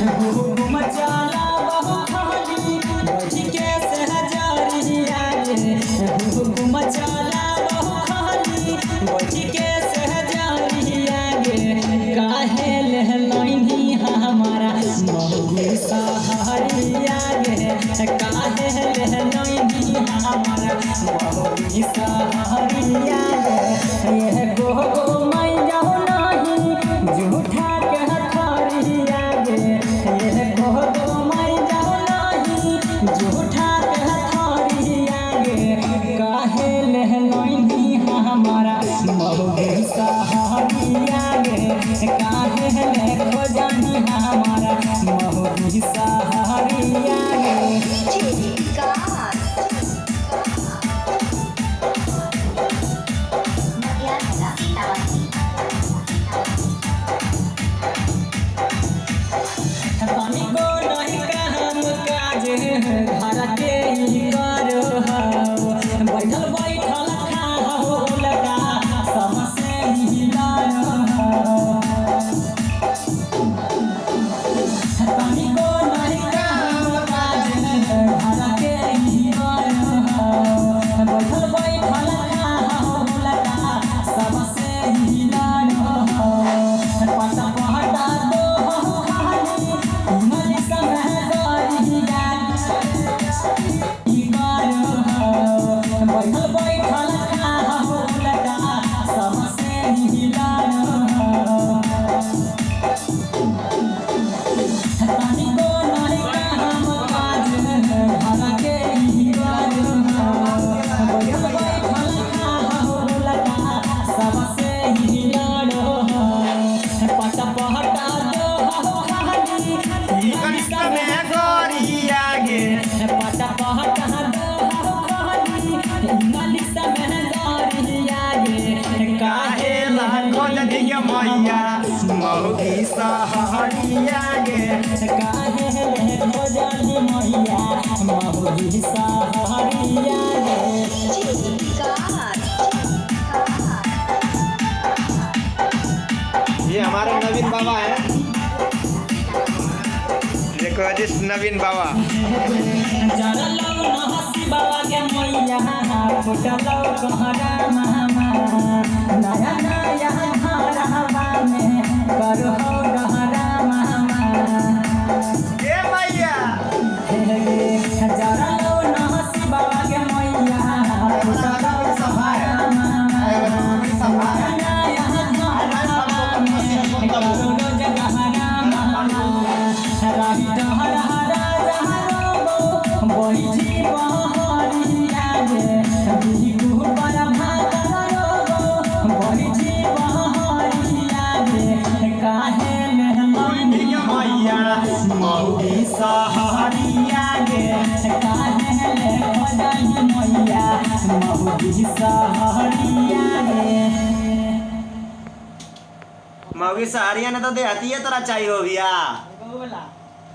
हुकुम चला बहु खाली बची के सहजरिया गे हुकुम चला बहु खाली बची के सहजरिया गे काहे लहलैनी हमारा महुगी सहरिया गे काहे लहलैनी हमारा महुगी सहरिया गे ये गो मैं जाऊँ नहीं झूठा कहथरिया गे ये गो मैं जाऊँ नहीं झूठा कहथरिया गे काहे लहलैनी हमारा महुगी सहरिया गे काहे ले जानी हमारा महुगी सहरिया गे तनिको नहीं काम काज घर के ही करो बैठल बैठल खाओ लगा सबसे ही डरो तनिको नहीं काम काज घर के ही करो बैठल बैठल खाओ लगा सबसे ही डरो पता पहटा दो खाली मन समझदारिया ई करो बैठल बैठल खाओ लगा सबसे ही डरो तनिको नहीं काम काज घर के ही करो बैठल बैठल खाओ लगा सबसे ही डरो पता पहटा दो खाली कनिष्ठ में गोरिया गे पता पहटा दो खाली इंग्लिश में गोरिया गे काहे खोज दिया मैया महुगी सहरिया गे काहे खोजली मैया महुगी सहरिया गे ये हमारे नवीन बाबा है। देखो जिस नवीन बाबा जरा लो न हसी बाबा के मैया फुटलो कहरा मामा नया नया घरवा में करो गहरा मामा ए मैया जरा लो न हसी बाबा के मैया फुटलो कहरा मामा नया नया घरवा में करो गहरा मामा राही डहरा बैठी बहरिया गे बिहू पर भातर बैठी बहरिया गे काहे लहलैनी मैया महुगी सहरिया गे काहे ले खोजली मैया महुगी सहरिया गे महुगी सहरिया ने तो देहती है तोरा चाहिए हो भैया